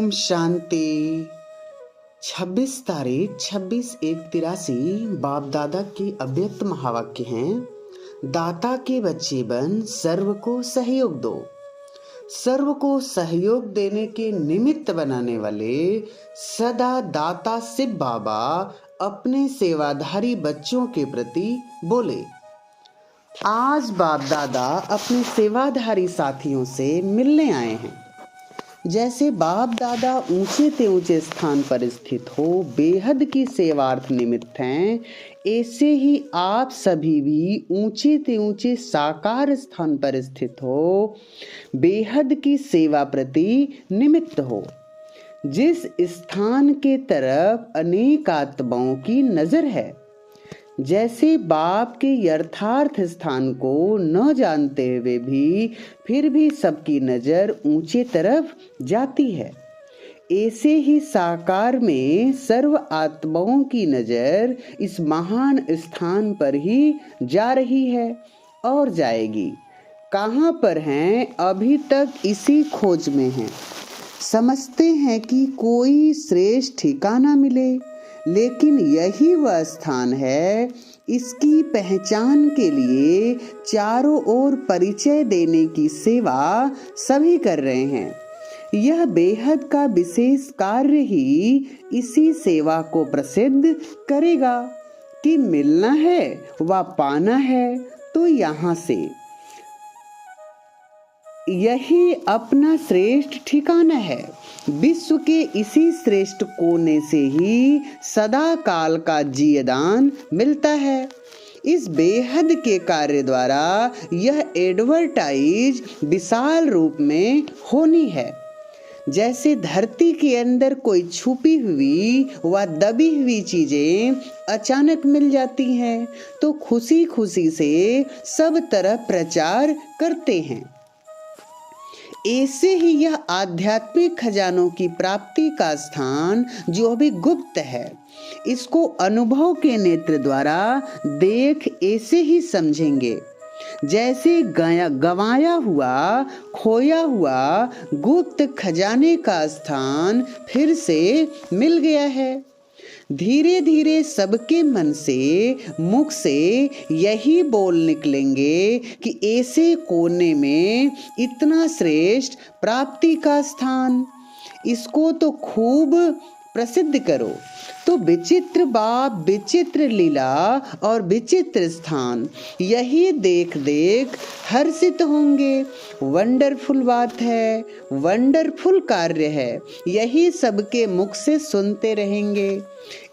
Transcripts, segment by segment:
ओम शांति। 26 तारीख 26/1/83 बाप दादा के अव्यक्त महावाक्य हैं। दाता के बच्चे बन सर्व को सहयोग दो। सर्व को सहयोग देने के निमित्त बनाने वाले सदा दाता शिव बाबा अपने सेवाधारी बच्चों के प्रति बोले। आज बाप दादा अपने सेवाधारी साथियों से मिलने आए हैं। जैसे बाप दादा ऊंचे ते ऊंचे स्थान पर स्थित हो, बेहद की सेवार्थ निमित्त हैं, ऐसे ही आप सभी भी ऊंचे ते ऊंचे साकार स्थान पर स्थित हो, बेहद की सेवा प्रति निमित्त हो। जिस स्थान के तरफ अनेक आत्माओं की नजर है, जैसे बाप के यथार्थ स्थान को न जानते हुए भी फिर भी सबकी नजर ऊंचे तरफ जाती है, ऐसे ही साकार में सर्व आत्माओं की नजर इस महान स्थान पर ही जा रही है और जाएगी। कहाँ पर हैं? अभी तक इसी खोज में हैं। समझते हैं कि कोई श्रेष्ठ ठिकाना मिले, लेकिन यही वह स्थान है। इसकी पहचान के लिए चारों ओर परिचय देने की सेवा सभी कर रहे हैं। यह बेहद का विशेष कार्य ही इसी सेवा को प्रसिद्ध करेगा कि मिलना है व पाना है तो यहाँ से। यही अपना श्रेष्ठ ठिकाना है। विश्व के इसी श्रेष्ठ कोने से ही सदा काल का जीवदान मिलता है। इस बेहद के कार्य द्वारा यह एडवर्टाइज विशाल रूप में होनी है। जैसे धरती के अंदर कोई छुपी हुई व दबी हुई चीजें अचानक मिल जाती हैं, तो खुशी खुशी से सब तरफ प्रचार करते हैं। ऐसे ही यह आध्यात्मिक खजानों की प्राप्ति का स्थान जो अभी गुप्त है, इसको अनुभव के नेत्र द्वारा देख ऐसे ही समझेंगे। जैसे गंवाया हुआ खोया हुआ गुप्त खजाने का स्थान फिर से मिल गया है। धीरे धीरे सबके मन से मुख से यही बोल निकलेंगे कि ऐसे कोने में इतना श्रेष्ठ प्राप्ति का स्थान, इसको तो खूब प्रसिद्ध करो। तो विचित्र बाप, विचित्र लीला और विचित्र स्थान यही देख देख हर्षित होंगे। वंडरफुल बात है, वंडरफुल कार्य है, यही सबके मुख से सुनते रहेंगे।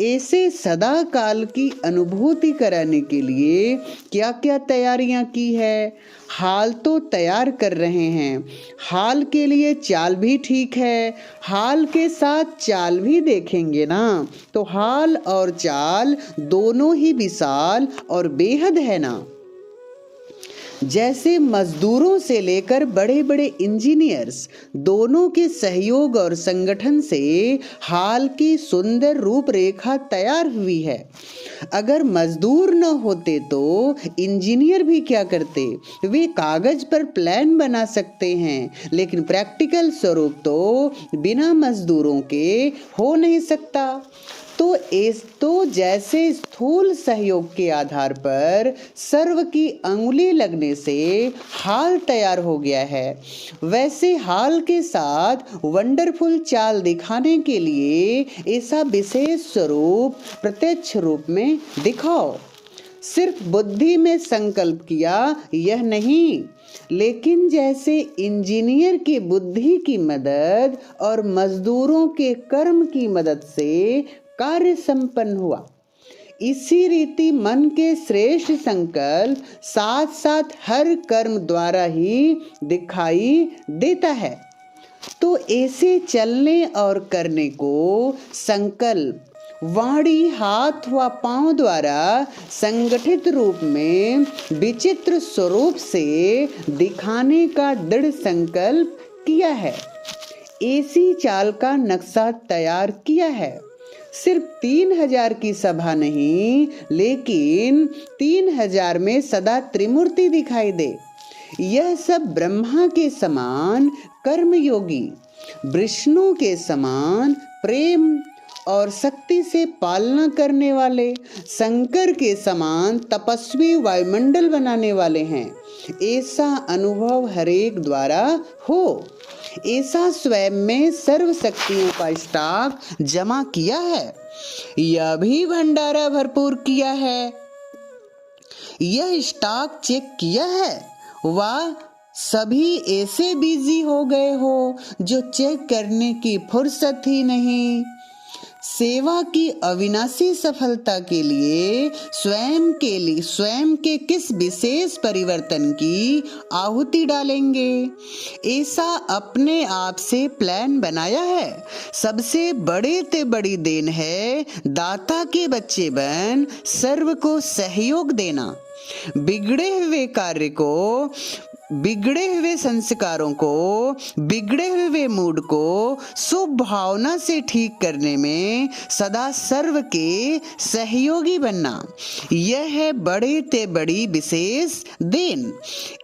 ऐसे सदा काल की अनुभूति कराने के लिए क्या क्या तैयारियां की है? हाल तो तैयार कर रहे हैं। हाल के लिए चाल भी ठीक है, हाल के साथ चाल भी देखेंगे ना, तो हाल और चाल दोनों ही विशाल और बेहद है ना। जैसे मजदूरों से लेकर बड़े बड़े इंजीनियर्स दोनों के सहयोग और संगठन से हाल की सुंदर रूपरेखा तैयार हुई है। अगर मजदूर न होते तो इंजीनियर भी क्या करते? वे कागज पर प्लान बना सकते हैं, लेकिन प्रैक्टिकल स्वरूप तो बिना मजदूरों के हो नहीं सकता। तो जैसे स्थूल सहयोग के आधार पर सर्व की अंगुली लगने से हाल तैयार हो गया है, वैसे हाल के साथ वंडरफुल चाल दिखाने के लिए ऐसा विशेष स्वरूप प्रत्यक्ष रूप में दिखाओ। सिर्फ बुद्धि में संकल्प किया यह नहीं, लेकिन जैसे इंजीनियर की बुद्धि की मदद और मजदूरों के कर्म की मदद से कार्य संपन्न हुआ, इसी रीति मन के श्रेष्ठ संकल्प साथ साथ हर कर्म द्वारा ही दिखाई देता है। तो ऐसे चलने और करने को संकल्प वाणी, हाथ व पांव द्वारा संगठित रूप में विचित्र स्वरूप से दिखाने का दृढ़ संकल्प किया है। ऐसी चाल का नक्शा तैयार किया है। सिर्फ 3000 की सभा नहीं, लेकिन 3000 में सदा त्रिमूर्ति दिखाई दे। यह सब ब्रह्मा के समान कर्मयोगी विष्णु के समान प्रेम और शक्ति से पालना करने वाले, शंकर के समान तपस्वी वायुमंडल बनाने वाले हैं। ऐसा अनुभव हरेक द्वारा हो, ऐसा स्वयं में सर्व शक्तियों का स्टॉक जमा किया है, यह भी भंडारा भरपूर किया है, यह स्टॉक चेक किया है। वाह, सभी ऐसे बिजी हो गए हो जो चेक करने की फुर्सत ही नहीं। सेवा की अविनाशी सफलता के लिए स्वयं के किस विशेष परिवर्तन की आहुति डालेंगे, ऐसा अपने आप से प्लान बनाया है। सबसे बड़े ते बड़ी देन है दाता के बच्चे बन सर्व को सहयोग देना। बिगड़े हुए कार्य को, बिगड़े हुए संस्कारों को, बिगड़े हुए मूड को शुभ भावना से ठीक करने में सदा सर्व के सहयोगी बनना, यह है बड़े ते बड़ी विशेष देन।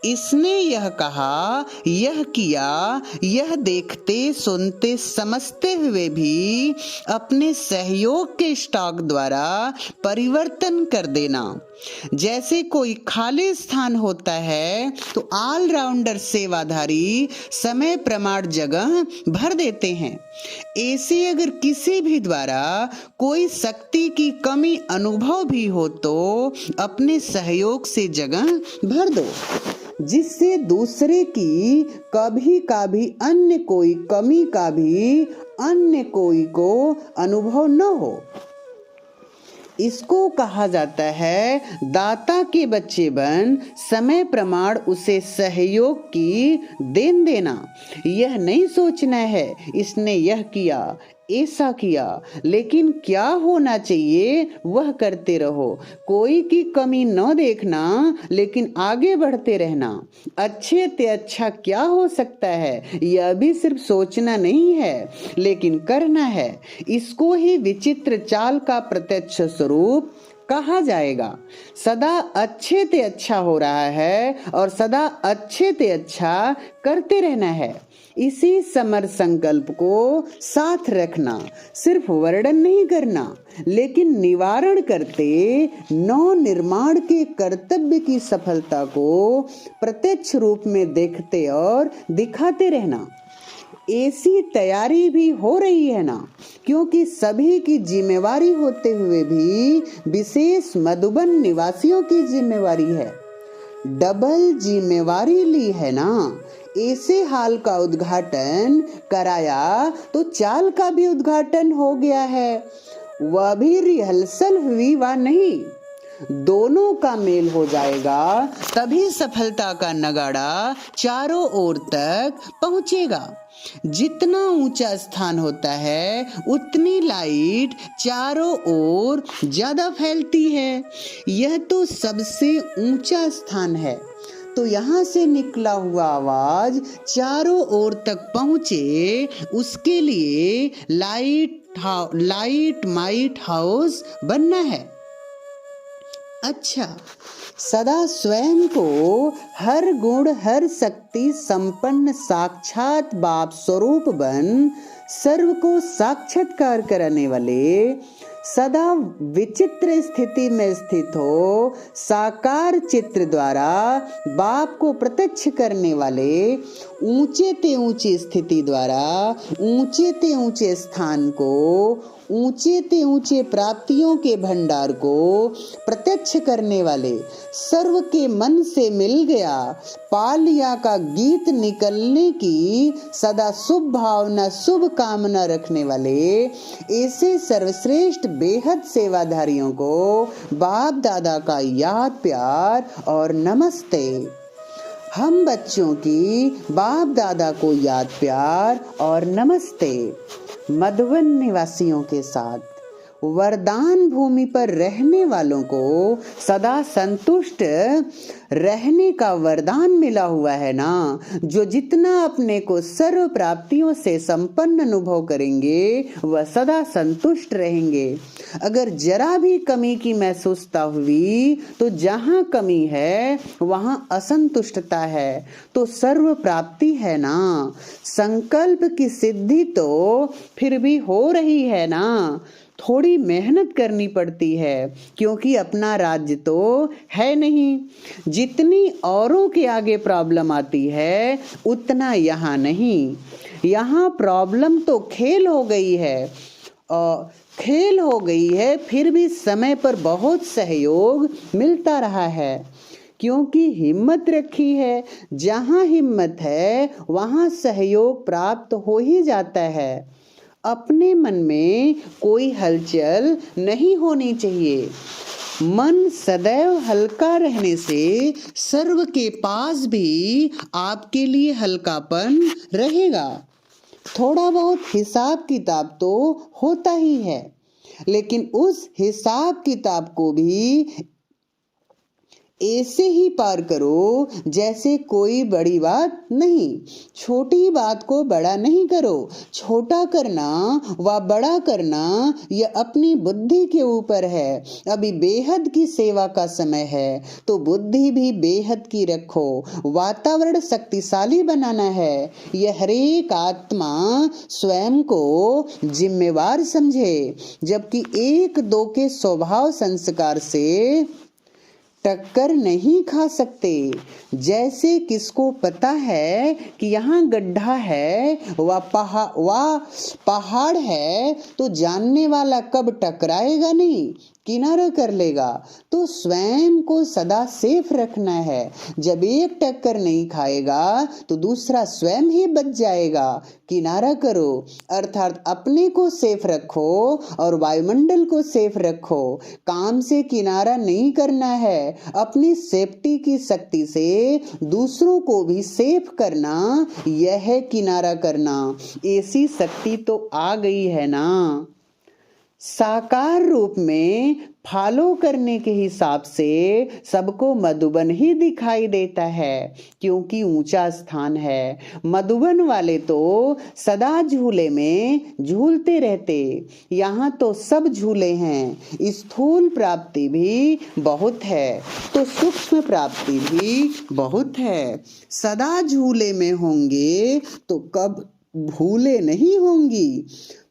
इसने यह कहा, यह किया, यह देखते सुनते समझते हुए भी अपने सहयोग के स्टॉक द्वारा परिवर्तन कर देना। जैसे कोई खाली स्थान होता है तो ऑलराउंडर सेवाधारी समय प्रमाण जगह भर देते हैं। ऐसे अगर किसी भी द्वारा कोई शक्ति की कमी अनुभव भी हो तो अपने सहयोग से जगह भर दो, जिससे दूसरे की कभी कभी अन्य कोई कमी का भी अन्य कोई को अनुभव न हो। इसको कहा जाता है दाता के बच्चे बन समय प्रमाण उसे सहयोग की देन देना। यह नहीं सोचना है इसने यह किया, ऐसा किया, लेकिन क्या होना चाहिए वह करते रहो। कोई की कमी न देखना, लेकिन आगे बढ़ते रहना। अच्छे ते अच्छा क्या हो सकता है यह भी सिर्फ सोचना नहीं है, लेकिन करना है। इसको ही विचित्र चाल का प्रत्यक्ष स्वरूप कहा जाएगा। सदा अच्छे ते अच्छा हो रहा है और सदा अच्छे ते अच्छा करते रहना है। इसी समर संकल्प को साथ रखना, सिर्फ वर्णन नहीं करना, लेकिन निवारण करते नव निर्माण के कर्तव्य की सफलता को प्रत्यक्ष रूप में देखते और दिखाते रहना। ऐसी तैयारी भी हो रही है ना, क्योंकि सभी की जिम्मेवारी होते हुए भी विशेष मधुबन निवासियों की जिम्मेवारी है। डबल जिम्मेवारी ली है ना। ऐसे हाल का उद्घाटन कराया तो चाल का भी उद्घाटन हो गया है। वह भी रिहर्सल हुई व नहीं, दोनों का मेल हो जाएगा तभी सफलता का नगाड़ा चारों ओर तक पहुंचेगा। जितना ऊंचा स्थान होता है उतनी लाइट चारों ओर ज्यादा फैलती है। यह तो सबसे ऊंचा स्थान है, तो यहाँ से निकला हुआ आवाज चारों ओर तक पहुंचे, उसके लिए लाइट माइट हाउस बनना है। अच्छा, सदा स्वयं को हर गुण हर शक्ति संपन्न साक्षात बाप स्वरूप बन सर्व को साक्षात्कार कराने वाले, सदा विचित्र स्थिति में स्थित हो साकार चित्र द्वारा बाप को प्रत्यक्ष करने वाले, ऊंचे ते ऊंची स्थिति द्वारा ऊंचे ते ऊंचे स्थान को, ऊंचे ते ऊंचे प्राप्तियों के भंडार को प्रत्यक्ष करने वाले, सर्व के मन से मिल गया पालिया का गीत निकलने की सदा शुभ भावना शुभ कामना रखने वाले, ऐसे सर्वश्रेष्ठ बेहद सेवाधारियों को बाप दादा का याद प्यार और नमस्ते। हम बच्चों की बाप दादा को याद प्यार और नमस्ते। मधुबन निवासियों के साथ वरदान भूमि पर रहने वालों को सदा संतुष्ट रहने का वरदान मिला हुआ है ना। जो जितना अपने को सर्व प्राप्तियों से संपन्न अनुभव करेंगे वह सदा संतुष्ट रहेंगे। अगर जरा भी कमी की महसूसता हुई तो जहाँ कमी है वहाँ असंतुष्टता है, तो सर्व प्राप्ति है ना। संकल्प की सिद्धि तो फिर भी हो रही है ना, थोड़ी मेहनत करनी पड़ती है क्योंकि अपना राज्य तो है नहीं। जितनी औरों के आगे प्रॉब्लम आती है उतना यहाँ नहीं। यहाँ प्रॉब्लम तो खेल हो गई है और खेल हो गई है, फिर भी समय पर बहुत सहयोग मिलता रहा है क्योंकि हिम्मत रखी है। जहाँ हिम्मत है वहाँ सहयोग प्राप्त हो ही जाता है। अपने मन में कोई हलचल नहीं होनी चाहिए। मन सदैव हल्का रहने से सर्व के पास भी आपके लिए हल्कापन रहेगा। थोड़ा बहुत हिसाब किताब तो होता ही है, लेकिन उस हिसाब किताब को भी ऐसे ही पार करो जैसे कोई बड़ी बात नहीं। छोटी बात को बड़ा नहीं करो। छोटा करना व बड़ा करना यह अपनी बुद्धि के ऊपर है। अभी बेहद की सेवा का समय है तो बुद्धि भी बेहद की रखो। वातावरण शक्तिशाली बनाना है। यह हरेक आत्मा स्वयं को जिम्मेवार समझे, जबकि एक दो के स्वभाव संस्कार से टक्कर नहीं खा सकते। जैसे किसको पता है कि यहाँ गड्ढा है व पहाड़ है तो जानने वाला कब टकराएगा नहीं, किनारा कर लेगा। तो स्वयं को सदा सेफ रखना है। जब एक टक्कर नहीं खाएगा तो दूसरा स्वयं ही बच जाएगा। किनारा करो, अर्थात अपने को सेफ रखो और वायुमंडल को सेफ रखो। काम से किनारा नहीं करना है, अपनी सेफ्टी की शक्ति से दूसरों को भी सेफ करना, यह है किनारा करना। ऐसी शक्ति तो आ गई है ना। साकार रूप में फॉलो करने के हिसाब से सबको मधुबन ही दिखाई देता है क्योंकि ऊंचा स्थान है। मधुबन वाले तो सदा झूले में झूलते रहते। यहाँ तो सब झूले हैं। स्थूल प्राप्ति भी बहुत है तो सूक्ष्म प्राप्ति भी बहुत है। सदा झूले में होंगे तो कब भूले नहीं होंगी।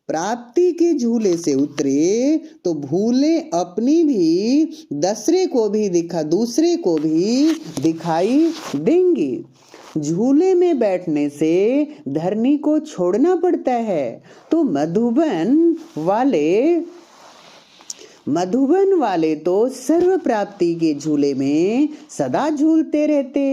प्राप्ति के झूले से उतरे तो भूले अपनी भी दूसरे को भी दिखाई देंगी। झूले में बैठने से धरनी को छोड़ना पड़ता है तो मधुबन वाले तो सर्व प्राप्ति के झूले में सदा झूलते रहते।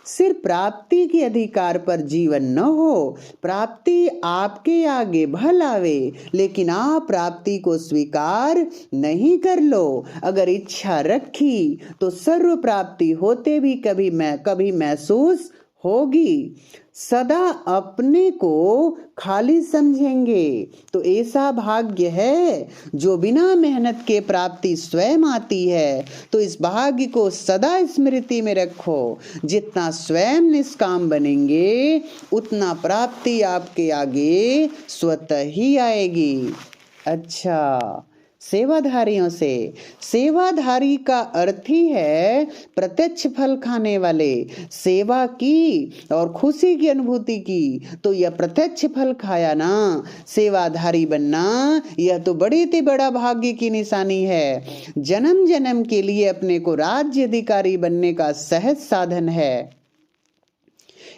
सिर्फ प्राप्ति के अधिकार पर जीवन न हो। प्राप्ति आपके आगे भल आवे, लेकिन आप प्राप्ति को स्वीकार नहीं कर लो। अगर इच्छा रखी तो सर्व प्राप्ति होते भी कभी महसूस होगी। सदा अपने को खाली समझेंगे तो ऐसा भाग्य है जो बिना मेहनत के प्राप्ति स्वयं आती है। तो इस भाग्य को सदा स्मृति में रखो। जितना स्वयं निष्काम बनेंगे उतना प्राप्ति आपके आगे स्वतः ही आएगी। अच्छा, सेवाधारियों से। सेवाधारी का अर्थ ही है प्रत्यक्ष फल खाने वाले। सेवा की और खुशी की अनुभूति की तो यह प्रत्यक्ष फल खाया ना। सेवाधारी बनना यह तो बड़े से बड़ा भाग्य की निशानी है। जन्म जन्म के लिए अपने को राज्य अधिकारी बनने का सहज साधन है।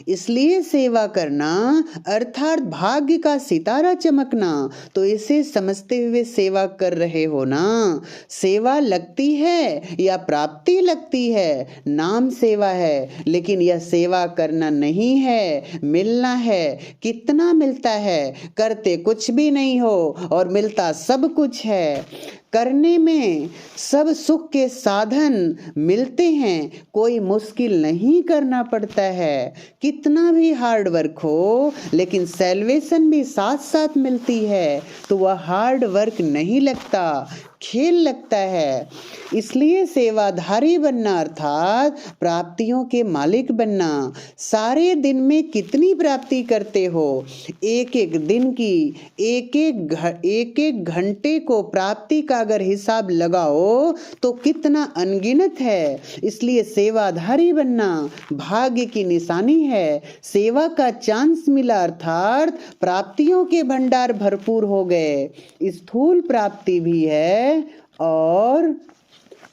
इसलिए सेवा करना अर्थात भाग्य का सितारा चमकना। तो इसे समझते हुए सेवा कर रहे हो ना। सेवा लगती है या प्राप्ति लगती है, नाम सेवा है, लेकिन यह सेवा करना नहीं है, मिलना है। कितना मिलता है? करते कुछ भी नहीं हो और मिलता सब कुछ है। करने में सब सुख के साधन मिलते हैं, कोई मुश्किल नहीं करना पड़ता है। कितना भी हार्ड वर्क हो लेकिन सैल्वेशन भी साथ साथ मिलती है, तो वह हार्ड वर्क नहीं लगता, खेल लगता है। इसलिए सेवाधारी बनना अर्थात प्राप्तियों के मालिक बनना। सारे दिन में कितनी प्राप्ति करते हो, एक एक दिन की, एक एक घंटे को प्राप्ति का अगर हिसाब लगाओ तो कितना अनगिनत है। इसलिए सेवाधारी बनना भाग्य की निशानी है। सेवा का चांस मिला अर्थात प्राप्तियों के भंडार भरपूर हो गए। स्थूल प्राप्ति भी है और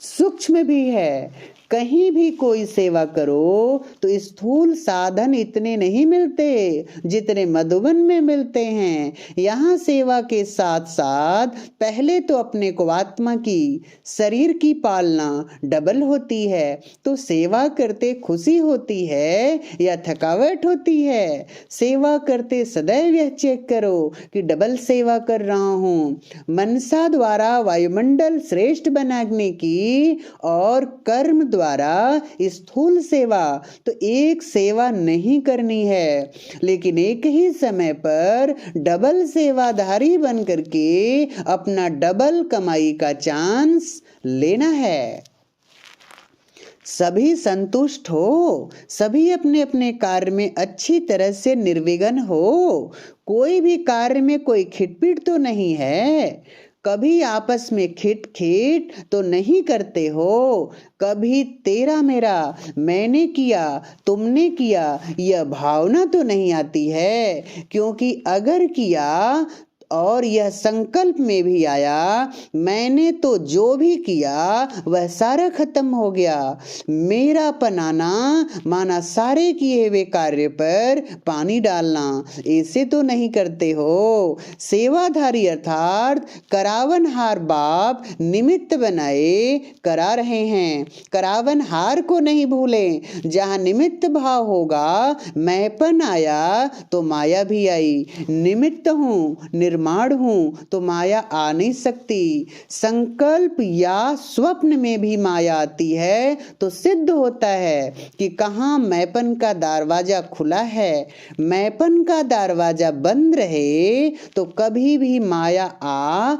सूक्ष्म भी है। कहीं भी कोई सेवा करो तो स्थूल साधन इतने नहीं मिलते जितने मधुबन में मिलते हैं। यहाँ सेवा के साथ साथ पहले तो अपने को आत्मा की, शरीर की पालना डबल होती है। तो सेवा करते खुशी होती है या थकावट होती है? सेवा करते सदैव यह चेक करो कि डबल सेवा कर रहा हूँ। मनसा द्वारा वायुमंडल श्रेष्ठ बनाने की और कर्म द्वारा स्थूल सेवा, तो एक सेवा नहीं करनी है, लेकिन एक ही समय पर डबल सेवाधारी बन करके अपना डबल कमाई का चांस लेना है। सभी संतुष्ट हो, सभी अपने अपने कार्य में अच्छी तरह से निर्विघ्न हो। कोई भी कार्य में कोई खिटपिट तो नहीं है। कभी आपस में खिट तो नहीं करते हो। कभी तेरा मेरा, मैंने किया तुमने किया, यह भावना तो नहीं आती है। क्योंकि अगर किया और यह संकल्प में भी आया, मैंने तो जो भी किया वह सारा खत्म हो गया, मेरापन आना माना सारे किए हुए कार्य पर पानी डालना, ऐसे तो नहीं करते हो। सेवाधारी अर्थात करावनहार बाप निमित्त बनाए करा रहे हैं। करावनहार को नहीं भूलें। जहाँ निमित्त भाव होगा, मैंपन आया तो माया भी आई। निमित्त हूँ, निर्माण हूँ, तो माया आ नहीं सकती। संकल्प या स्वप्न में भी माया आती है तो सिद्ध होता है कि कहाँ मैंपन का दरवाजा खुला है। मैंपन का दरवाजा बंद रहे तो कभी भी माया आ